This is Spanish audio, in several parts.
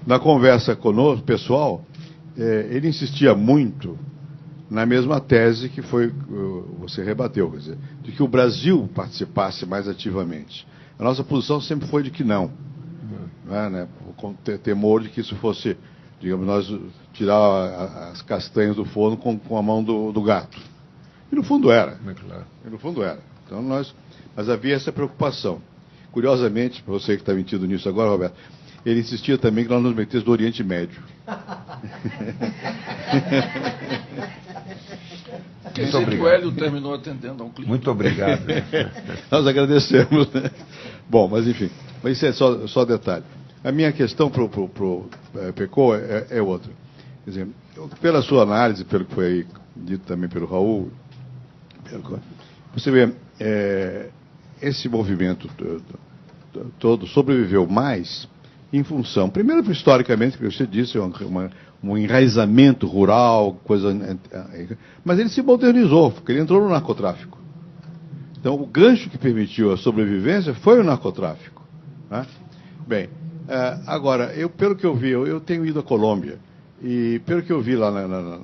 Na conversa conosco, pessoal, ele insistia muito na mesma tese que você rebateu, quer dizer, de que o Brasil participasse mais ativamente. A nossa posição sempre foi de que não. Né, com temor de que isso fosse, digamos, nós tirar as castanhas do forno com a mão do gato. E no fundo era. E no fundo era. Então mas havia essa preocupação. Curiosamente, você que está metido nisso agora, Roberto, ele insistia também que nós nos metêssemos do Oriente Médio. Muito obrigado. O Hélio terminou atendendo a um cliente. Muito obrigado. Nós agradecemos. Né? Bom, mas enfim, mas isso é só detalhe. A minha questão para o Pecou é outra. Quer dizer, pela sua análise, pelo que foi dito também pelo Raul, você vê, esse movimento todo sobreviveu mais em função, primeiro, historicamente, que você disse, um enraizamento rural, mas ele se modernizou, porque ele entrou no narcotráfico. Então, o gancho que permitiu a sobrevivência foi o narcotráfico. Né? Bem, agora, pelo que eu vi, eu tenho ido à Colômbia, e pelo que eu vi lá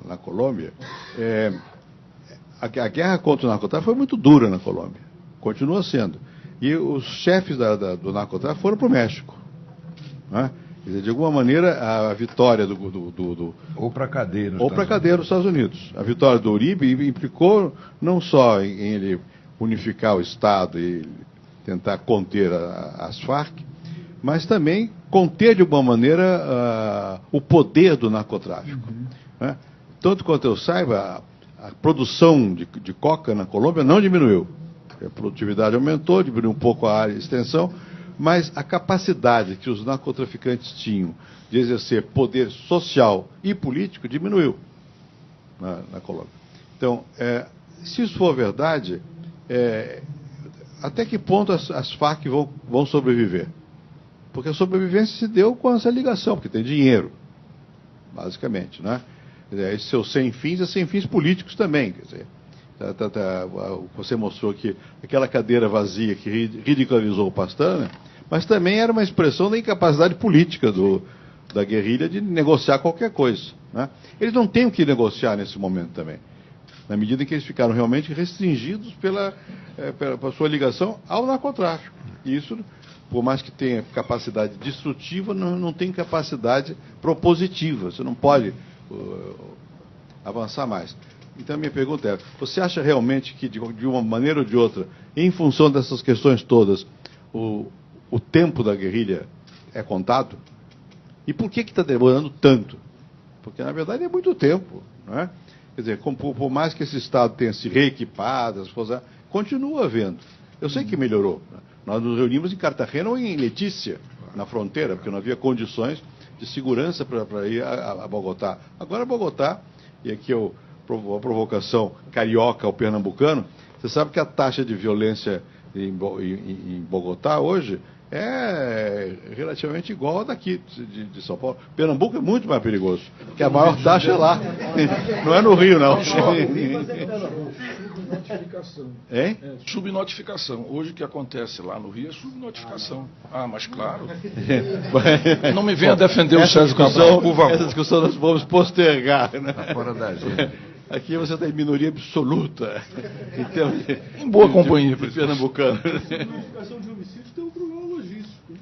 na Colômbia, a guerra contra o narcotráfico foi muito dura na Colômbia, continua sendo. E os chefes do narcotráfico foram para o México. Né? Quer dizer, de alguma maneira, a vitória ou para a cadeia nos Estados Unidos. A vitória do Uribe implicou não só em ele unificar o Estado e tentar conter as Farc, mas também conter, de alguma maneira, o poder do narcotráfico. Né? Tanto quanto eu saiba, a produção de coca na Colômbia não diminuiu. A produtividade aumentou, diminuiu um pouco a área de extensão, mas a capacidade que os narcotraficantes tinham de exercer poder social e político diminuiu na Colômbia. Então, se isso for verdade, até que ponto as Farc vão sobreviver? Porque a sobrevivência se deu com essa ligação, porque tem dinheiro, basicamente. Né? Esses seus sem fins, sem fins políticos também. Quer dizer, você mostrou que aquela cadeira vazia que ridicularizou o Pastrana, mas também era uma expressão da incapacidade política da guerrilha de negociar qualquer coisa. Né? Eles não têm o que negociar nesse momento também, na medida em que eles ficaram realmente restringidos pela sua ligação ao narcotráfico. E isso, por mais que tenha capacidade destrutiva, não tem capacidade propositiva. Você não pode avançar mais. Então, a minha pergunta é, você acha realmente que, de uma maneira ou de outra, em função dessas questões todas, o tempo da guerrilha é contado? E por que está demorando tanto? Porque, na verdade, é muito tempo. Não é? Quer dizer, por mais que esse Estado tenha se reequipado, continua havendo. Eu sei que melhorou. Né? Nós nos reunimos em Cartagena ou em Letícia, na fronteira, porque não havia condições de segurança para ir a Bogotá. Agora, Bogotá, e aqui a provocação carioca ao pernambucano, você sabe que a taxa de violência em Bogotá hoje é relativamente igual a daqui de São Paulo. Pernambuco é muito mais perigoso, porque a maior taxa é lá. Não é no Rio, não. Subnotificação. Hein? Subnotificação. Hoje o que acontece lá no Rio é subnotificação. Mas claro. Não me venha defender o Sérgio Cabral, por favor. Essa discussão nós vamos postergar. Né? Tá fora da agenda. Aqui você tem minoria absoluta. Em boa companhia, de pernambucano. A subnotificação de homicídios tem um problema logístico.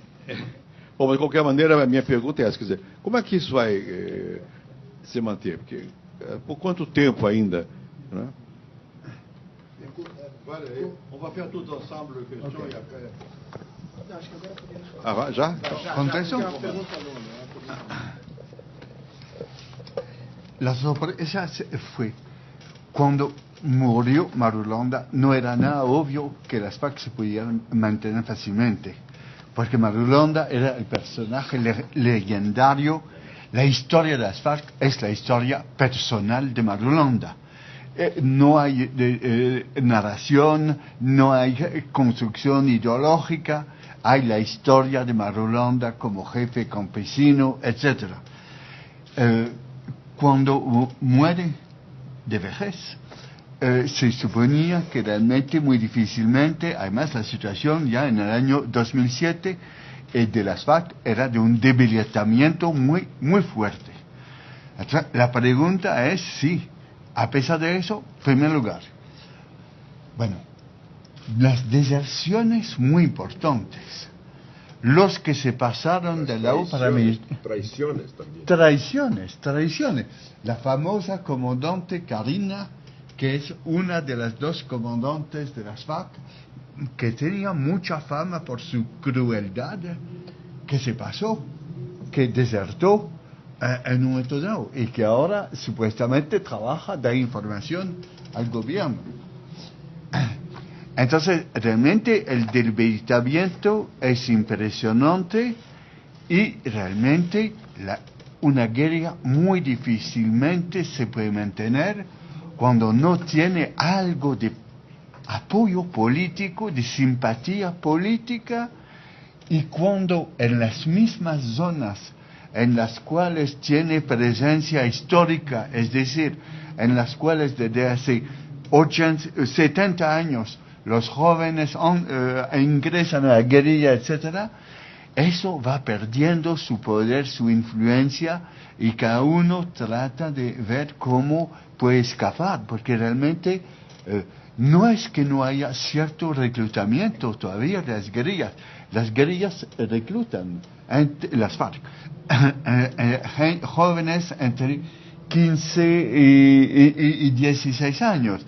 Bom, mas de qualquer maneira, a minha pergunta é essa, quer dizer, como é que isso vai se manter? Porque, por quanto tempo ainda? Né? On va faire tout ensemble question et après. Ah, já? La sorpresa fue cuando murió Marulanda, no era nada obvio que las FARC se pudieran mantener fácilmente, porque Marulanda era el personaje legendario. La historia de las FARC es la historia personal de Marulanda. No hay narración, no hay construcción ideológica, hay la historia de Marulanda como jefe campesino, etc. Cuando muere de vejez, se suponía que realmente muy difícilmente, además la situación ya en el año 2007 de las FARC era de un debilitamiento muy, muy fuerte. La pregunta es si, a pesar de eso, en primer lugar, bueno, las deserciones muy importantes, los que se pasaron de la U paramilitar. Traiciones también. Traiciones. La famosa comandante Karina, que es una de las dos comandantes de las FARC, que tenía mucha fama por su crueldad, que se pasó, que desertó en un momento dado, y que ahora supuestamente trabaja, da información al gobierno. Entonces, realmente el debilitamiento es impresionante y realmente una guerra muy difícilmente se puede mantener cuando no tiene algo de apoyo político, de simpatía política, y cuando en las mismas zonas en las cuales tiene presencia histórica, es decir, en las cuales desde hace 70 años los jóvenes ingresan a la guerrilla, etcétera, eso va perdiendo su poder, su influencia, y cada uno trata de ver cómo puede escapar, porque realmente no es que no haya cierto reclutamiento todavía de las guerrillas reclutan, las FARC, jóvenes entre 15 y 16 años.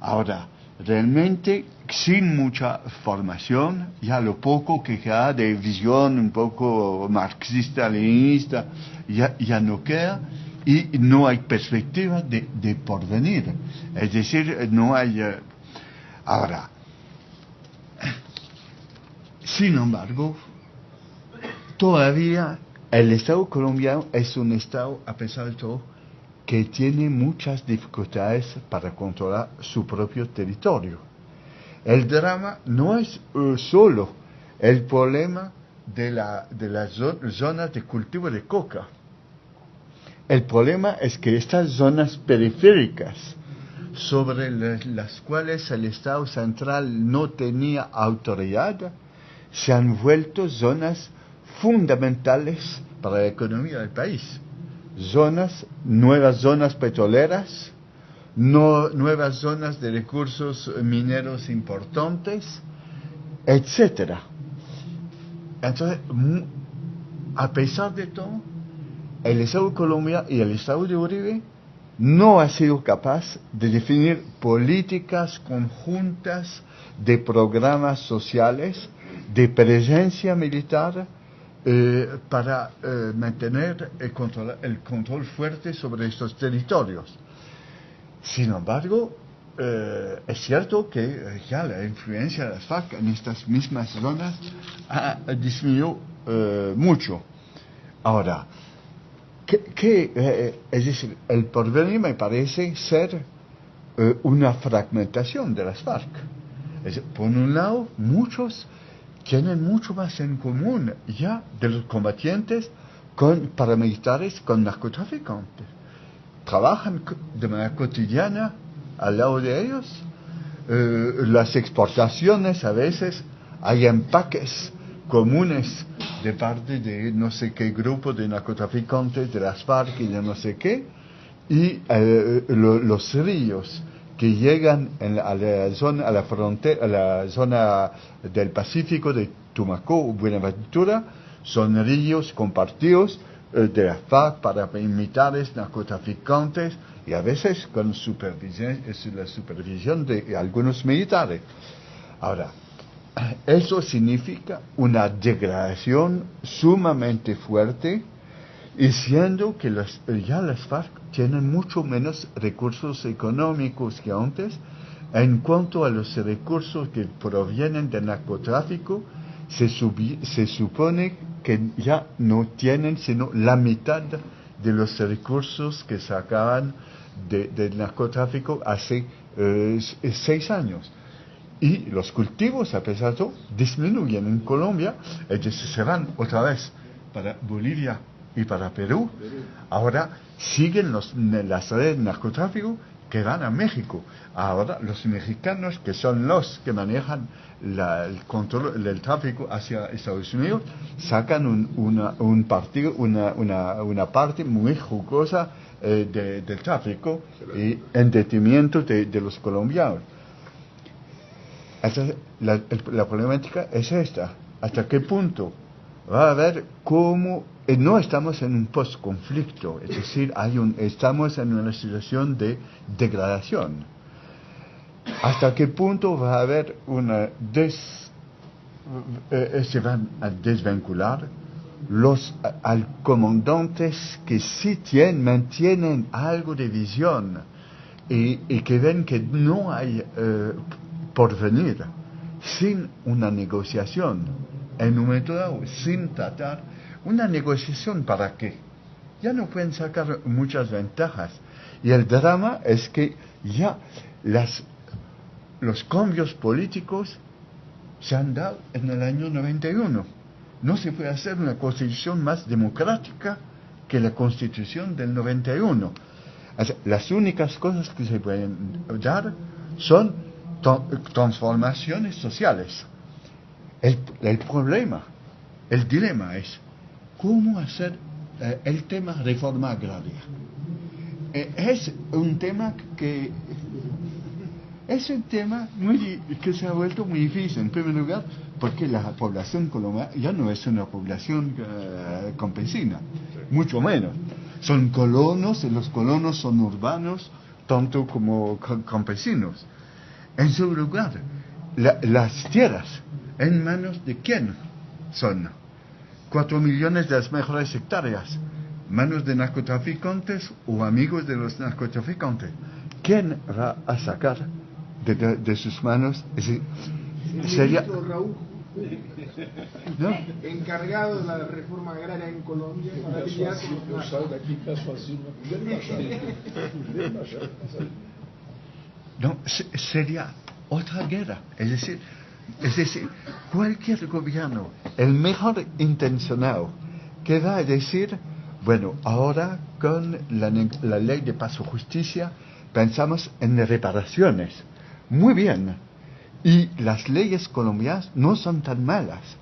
Ahora, realmente sin mucha formación, ya lo poco que queda de visión un poco marxista-leninista ya no queda, y no hay perspectiva de porvenir. Es decir, no hay... Ahora, sin embargo, todavía el Estado colombiano es un Estado, a pesar de todo, que tiene muchas dificultades para controlar su propio territorio. El drama no es solo el problema de las zonas de cultivo de coca. El problema es que estas zonas periféricas, sobre las cuales el Estado central no tenía autoridad, se han vuelto zonas fundamentales para la economía del país. Nuevas zonas petroleras, nuevas zonas de recursos mineros importantes, etcétera. Entonces, a pesar de todo, el Estado de Colombia y el Estado de Uribe no ha sido capaz de definir políticas conjuntas de programas sociales, de presencia militar, para mantener el control fuerte sobre estos territorios. Sin embargo, es cierto que ya la influencia de las FARC en estas mismas zonas ha disminuido mucho. Ahora, es decir, el porvenir me parece ser una fragmentación de las FARC. Por un lado, muchos tienen mucho más en común ya de los combatientes con paramilitares, con narcotraficantes. Trabajan de manera cotidiana al lado de ellos. Las exportaciones, a veces hay empaques comunes de parte de no sé qué grupo de narcotraficantes, de las FARC y de no sé qué, y los ríos que llegan a la frontera, a la zona del Pacífico de Tumaco, Buenaventura, son ríos compartidos de las FARC, paramilitares, narcotraficantes, y a veces con la supervisión de algunos militares. Ahora, eso significa una degradación sumamente fuerte, y siendo que ya las FARC tienen mucho menos recursos económicos que antes. En cuanto a los recursos que provienen del narcotráfico, se supone que ya no tienen sino la mitad de los recursos que sacaban del narcotráfico hace 6 años. Y los cultivos, a pesar de todo, disminuyen en Colombia, entonces se van otra vez para Bolivia y para Perú. Ahora siguen las redes de narcotráfico que van a México. Ahora los mexicanos, que son los que manejan el control del tráfico hacia Estados Unidos, sacan una parte muy jugosa del tráfico y en detrimento de los colombianos. Entonces, la problemática es esta. ¿Hasta qué punto va a haber cómo no estamos en un post-conflicto? Es decir, estamos en una situación de degradación. ¿Hasta qué punto va a haber se van a desvincular los comandantes que sí mantienen algo de visión y que ven que no hay porvenir sin una negociación en un momento dado, sin tratar una negociación? ¿Para qué? Ya no pueden sacar muchas ventajas. Y el drama es que ya los cambios políticos se han dado en el año 91. No se puede hacer una constitución más democrática que la constitución del 91. O sea, las únicas cosas que se pueden dar son transformaciones sociales. El problema, el dilema es cómo hacer el tema reforma agraria. Es un tema que se ha vuelto muy difícil, en primer lugar, porque la población colombiana ya no es una población campesina, mucho menos. Son colonos, y los colonos son urbanos, tanto como campesinos. En segundo lugar, las tierras, ¿en manos de quién son? 4 millones de las mejores hectáreas, manos de narcotraficantes o amigos de los narcotraficantes. ¿Quién va a sacar de sus manos? Sería... Raúl, ¿no? encargado de la reforma agraria en Colombia. Eu saio daqui e peço asilo na No, sería otra guerra. Es decir, cualquier gobierno, el mejor intencionado, que va a decir, bueno, ahora con la ley de paz y justicia pensamos en reparaciones. Muy bien. Y las leyes colombianas no son tan malas.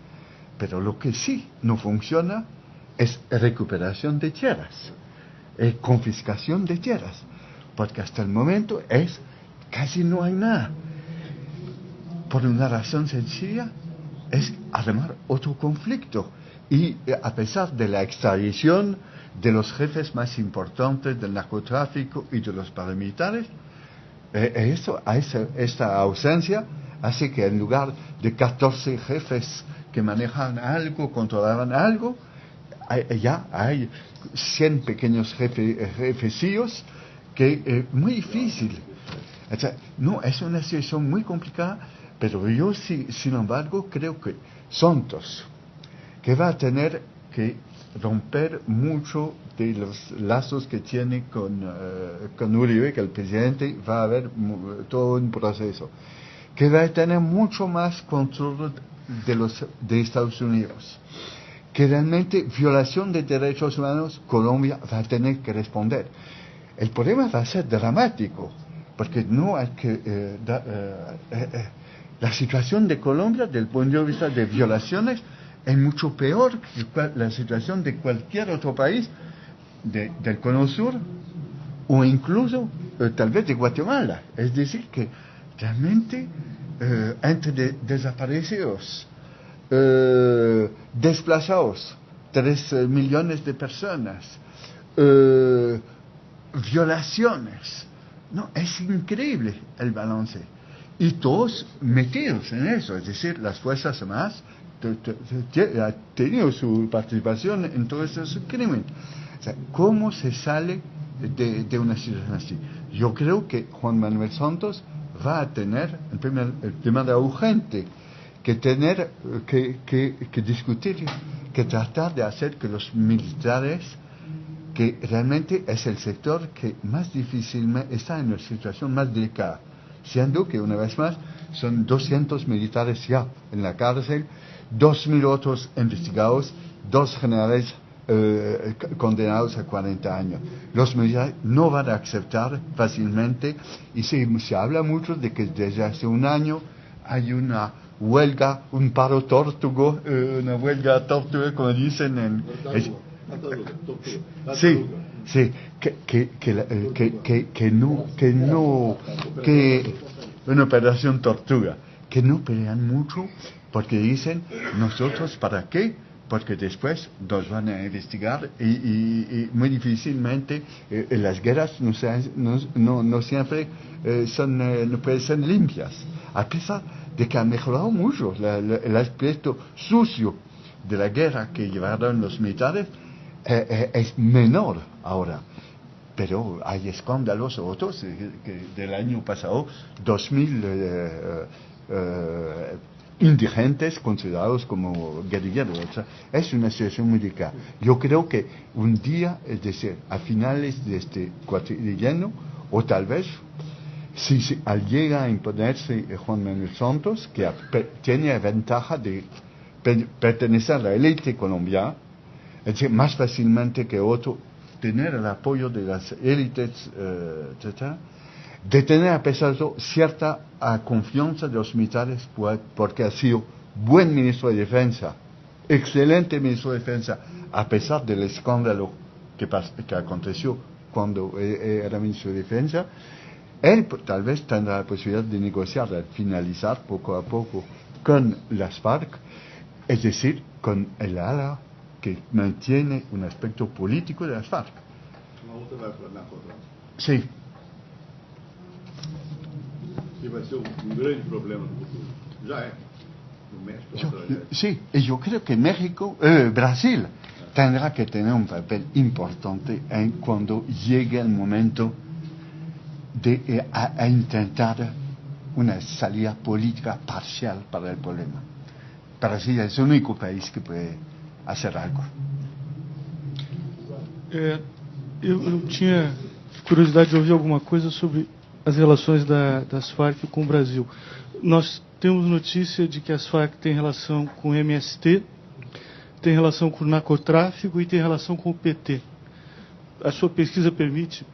Pero lo que sí no funciona es recuperación de tierras, confiscación de tierras. Porque hasta el momento casi no hay nada. Por una razón sencilla, es armar otro conflicto. Y a pesar de la extradición de los jefes más importantes del narcotráfico y de los paramilitares, esta ausencia hace que en lugar de 14 jefes que manejan algo, controlaban algo, ya hay 100 pequeños jefecillos que muy difícil. O sea, no, es una situación muy complicada, pero yo sin embargo creo que Santos, que va a tener que romper mucho de los lazos que tiene con Uribe, que el presidente va a haber todo un proceso, que va a tener mucho más control de Estados Unidos, que realmente violación de derechos humanos Colombia va a tener que responder. El problema va a ser dramático, porque no hay que la situación de Colombia, desde el punto de vista de violaciones, es mucho peor que la situación de cualquier otro país del Cono Sur, o incluso tal vez de Guatemala. Es decir, que realmente entre desaparecidos, desplazados, 3 millones de personas, violaciones, no, es increíble el balance. Y todos metidos en eso, es decir, las Fuerzas Armadas ha tenido su participación en todos esos crímenes. O sea, ¿cómo se sale de una situación así? Yo creo que Juan Manuel Santos va a tener, de manera urgente, que discutir, que tratar de hacer que los militares, que realmente es el sector que más difícilmente está en una situación más delicada, siendo que una vez más son 200 militares ya en la cárcel, 2.000 otros investigados, 2 generales condenados a 40 años. Los militares no van a aceptar fácilmente y se habla mucho de que desde hace un año hay una huelga, un paro tórtugo, una huelga tórtuga, como dicen en... Sí, sí, que una operación tortuga, que no pelean mucho porque dicen, nosotros ¿para qué? Porque después nos van a investigar y muy difícilmente las guerras no siempre no pueden ser limpias, a pesar de que ha mejorado mucho el aspecto sucio de la guerra que llevaron los militares. Es menor ahora, pero hay escándalos otros que del año pasado, 2000 indigentes considerados como guerrilleros. O sea, es una situación muy delicada. Yo creo que un día, es decir, a finales de este cuatrienio, o tal vez, si llega a imponerse Juan Manuel Santos, que tiene ventaja de pertenecer a la élite colombiana, es decir, más fácilmente que otro, tener el apoyo de las élites, etcétera, de tener a pesar de todo cierta confianza de los militares, porque ha sido buen ministro de Defensa, excelente ministro de Defensa, a pesar del escándalo que aconteció cuando era ministro de Defensa. Él tal vez tendrá la posibilidad de negociar, de finalizar poco a poco con las FARC, es decir, con el ala que mantiene un aspecto político de las FARC. Sí. Que vai ser grande problema no futuro. Já é. No México. Sí, y yo creo que Brasil tendrá que tener un papel importante cuando llegue el momento de a intentar una salida política parcial para el problema. Brasil es el único país que puede hacer algo. Eu tinha curiosidade de ouvir alguma coisa sobre as relações das Farc com o Brasil. Nós temos notícia de que as Farc têm relação com o MST, tem relação com o narcotráfico e tem relação com o PT. A sua pesquisa permite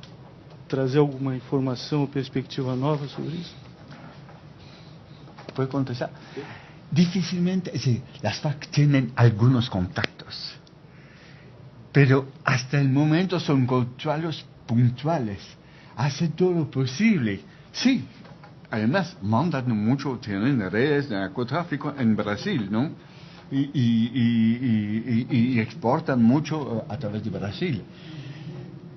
trazer alguma informação ou perspectiva nova sobre isso? ¿Puedo contestar? Difícilmente, sí, las FARC tienen algunos contactos, pero hasta el momento son contactos puntuales. Hace todo lo posible. Sí, además mandan mucho, tienen redes de narcotráfico en Brasil, ¿no? Y exportan mucho a través de Brasil.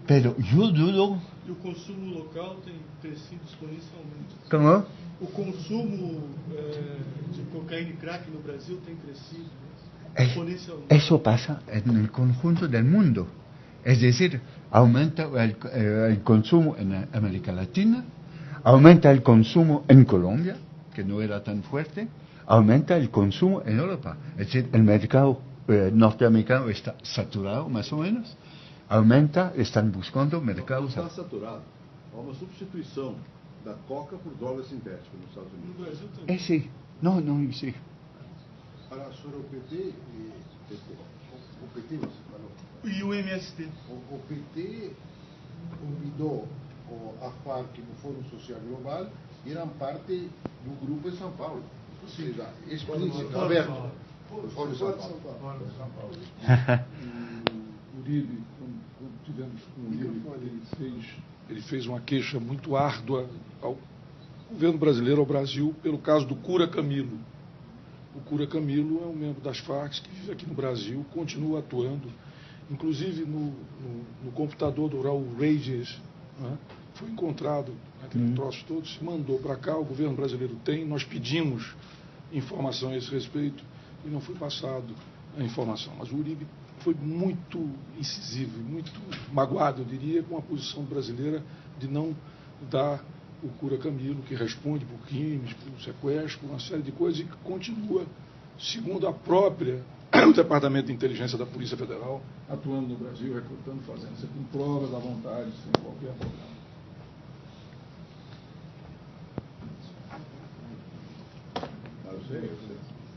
Pero yo dudo... E o consumo local tem crescido exponencialmente. ¿Cómo? O consumo de cocaína y crack no Brasil tem crescido exponencialmente. Eso pasa en el conjunto del mundo. Es decir, aumenta el consumo en América Latina, aumenta el consumo en Colombia, que no era tan fuerte, aumenta el consumo en Europa. Es decir, el mercado norteamericano está saturado, más o menos. Aumenta, están buscando mercados... Não está saturado. Há uma substituição da coca por droga sintética nos Estados Unidos. No Brasil também. Sí. No, sí. Para sobre o PT, o PT você falou. E o MST? O PT convidou a FARC no Fórum Social Global e eram parte do grupo em São Paulo. Ou seja, explícito, aberto. O Fórum de São Paulo. O Uribe, quando tivemos com o Uribe, ele fez uma queixa muito árdua ao governo brasileiro, ao Brasil, pelo caso do Cura Camilo. O Cura Camilo é um membro das Farc que vive aqui no Brasil, continua atuando, inclusive no computador do Raul Reyes, né? Foi encontrado aquele troço todo, se mandou para cá, o governo brasileiro tem, nós pedimos informação a esse respeito e não foi passado a informação. Mas o Uribe foi muito incisivo, muito magoado, eu diria, com a posição brasileira de não dar o Cura Camilo, que responde por crimes, por sequestro, por uma série de coisas, e que continua, segundo o Departamento de Inteligência da Polícia Federal, atuando no Brasil, recrutando, fazendo isso com provas à vontade, sem qualquer problema.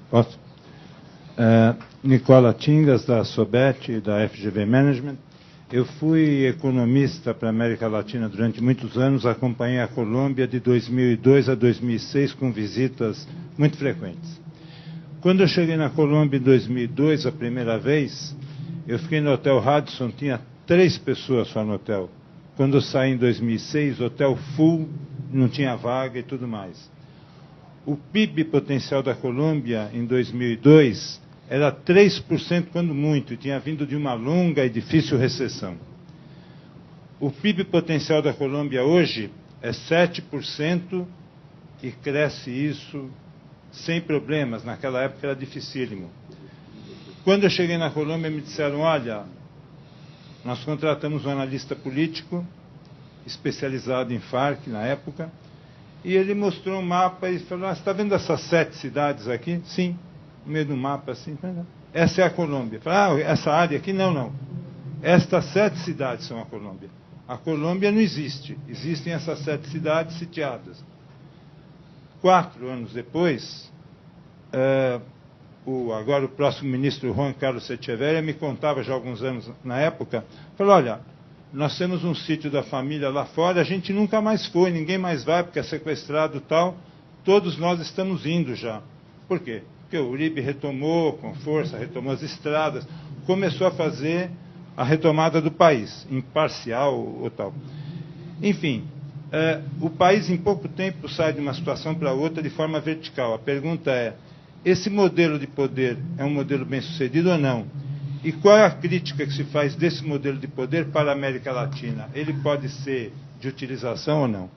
Posso? Nicola Tingas, da Sobet e da FGV Management. Eu fui economista para a América Latina durante muitos anos, acompanhei a Colômbia de 2002 a 2006 com visitas muito frequentes. Quando eu cheguei na Colômbia em 2002, a primeira vez, eu fiquei no Hotel Radisson, tinha 3 pessoas só no hotel. Quando eu saí em 2006, hotel full, não tinha vaga e tudo mais. O PIB potencial da Colômbia em 2002 era 3% quando muito, e tinha vindo de uma longa e difícil recessão. O PIB potencial da Colômbia hoje é 7% e cresce isso sem problemas. Naquela época era dificílimo. Quando eu cheguei na Colômbia, me disseram, olha, nós contratamos um analista político, especializado em FARC na época, e ele mostrou um mapa e falou, você está vendo essas 7 cidades aqui? Sim. No meio do mapa, assim, essa é a Colômbia. Falei, essa área aqui? Não, não. Estas 7 cidades são a Colômbia. A Colômbia não existe. Existem essas 7 cidades sitiadas. 4 anos depois, agora o próximo ministro, Juan Carlos Echeverria, me contava já há alguns anos na época, falou, olha, nós temos um sítio da família lá fora, a gente nunca mais foi, ninguém mais vai, porque é sequestrado e tal, todos nós estamos indo já. Por quê? Porque o Uribe retomou com força, retomou as estradas, começou a fazer a retomada do país, imparcial ou tal. Enfim, o país em pouco tempo sai de uma situação para outra de forma vertical. A pergunta é, esse modelo de poder é um modelo bem sucedido ou não? E qual é a crítica que se faz desse modelo de poder para a América Latina? Ele pode ser de utilização ou não?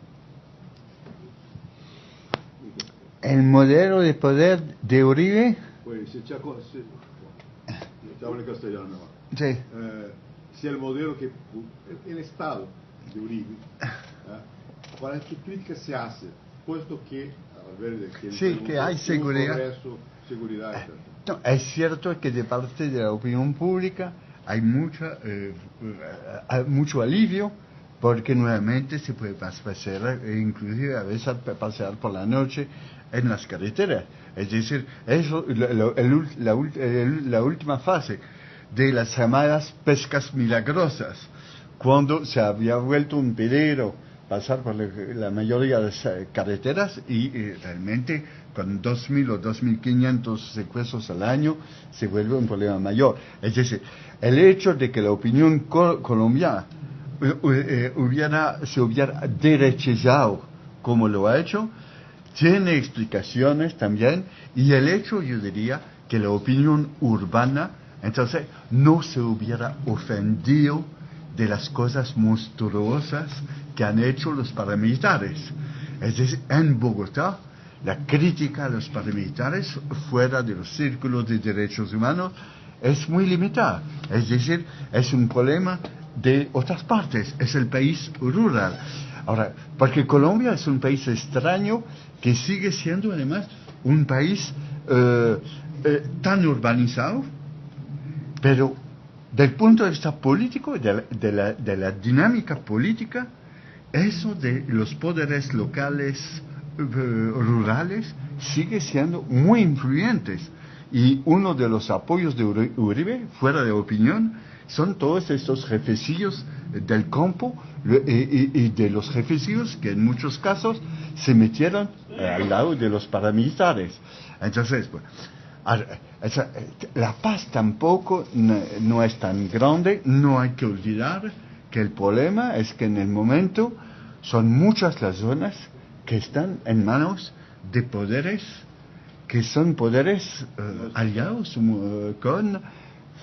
El modelo de poder de Uribe. Pues, te hablo en castellano mejor. Sí. Si el modelo que el Estado de Uribe, ¿cuál crítica se hace? Puesto que, a ver, que hay seguridad. Progreso, seguridad, etc. No, es cierto que de parte de la opinión pública hay mucho alivio, porque nuevamente se puede pasear, inclusive a veces pasear por la noche en las carreteras. Es decir, eso, la última fase de las llamadas pescas milagrosas, cuando se había vuelto un peligro pasar por la mayoría de las carreteras y realmente con 2.000 o 2.500 secuestros al año se vuelve un problema mayor. Es decir, el hecho de que la opinión colombiana se hubiera derechizado como lo ha hecho, tiene explicaciones también, y el hecho, yo diría, que la opinión urbana, entonces, no se hubiera ofendido de las cosas monstruosas que han hecho los paramilitares. Es decir, en Bogotá, la crítica a los paramilitares fuera de los círculos de derechos humanos es muy limitada. Es decir, es un problema de otras partes, es el país rural. Ahora, porque Colombia es un país extraño que sigue siendo además un país tan urbanizado, pero del punto de vista político, de la dinámica política, eso de los poderes locales rurales sigue siendo muy influyentes. Y uno de los apoyos de Uribe, fuera de opinión, son todos estos jefecillos del campo y de los jefecillos que en muchos casos se metieron al lado de los paramilitares. Entonces, bueno, la paz tampoco no es tan grande. No hay que olvidar que el problema es que en el momento son muchas las zonas que están en manos de poderes que son poderes aliados con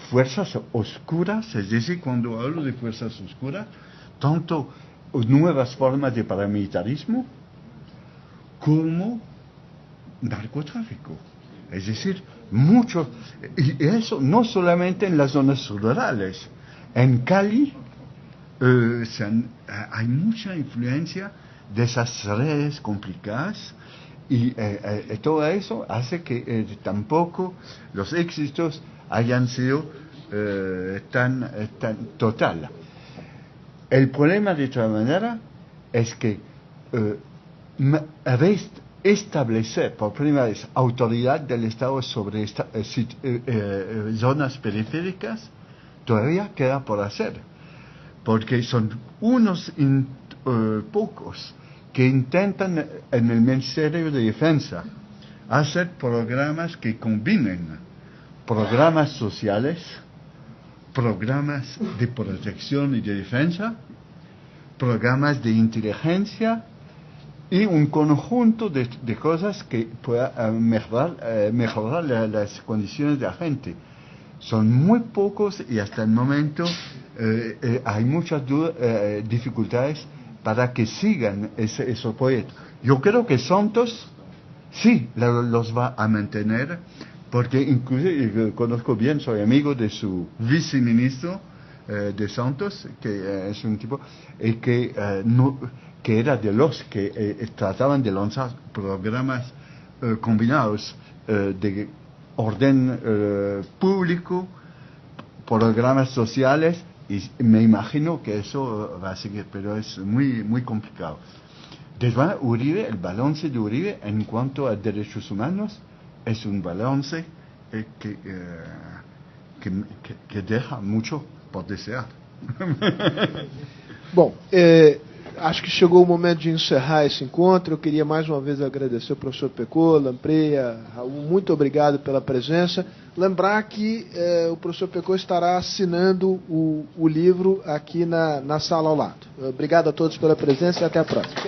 fuerzas oscuras. Es decir, cuando hablo de fuerzas oscuras, tanto nuevas formas de paramilitarismo como narcotráfico. Es decir, mucho, y eso no solamente en las zonas rurales. En Cali hay mucha influencia de esas redes complicadas, y todo eso hace que tampoco los éxitos hayan sido tan total. El problema, de todas maneras, es que establecer por primera vez autoridad del Estado sobre zonas periféricas todavía queda por hacer, porque son unos pocos que intentan en el Ministerio de Defensa hacer programas que combinen programas sociales, programas de protección y de defensa, programas de inteligencia y un conjunto de cosas que puedan mejorar las condiciones de la gente. Son muy pocos y hasta el momento hay muchas dificultades para que sigan esos proyectos. Yo creo que Santos sí los va a mantener, porque incluso conozco bien, soy amigo de su viceministro de Santos, que es un tipo que era de los que trataban de lanzar programas combinados de orden público, programas sociales, y me imagino que eso va a seguir, pero es muy, muy complicado. Después, Uribe, el balance de Uribe en cuanto a derechos humanos es un balance que deja mucho por desear. Bom, acho que chegou o momento de encerrar esse encontro. Eu queria mais uma vez agradecer ao professor Pecot, Lampreia, Raul, muito obrigado pela presença. Lembrar que o professor Pecot estará assinando o livro aqui na sala ao lado. Obrigado a todos pela presença e até a próxima.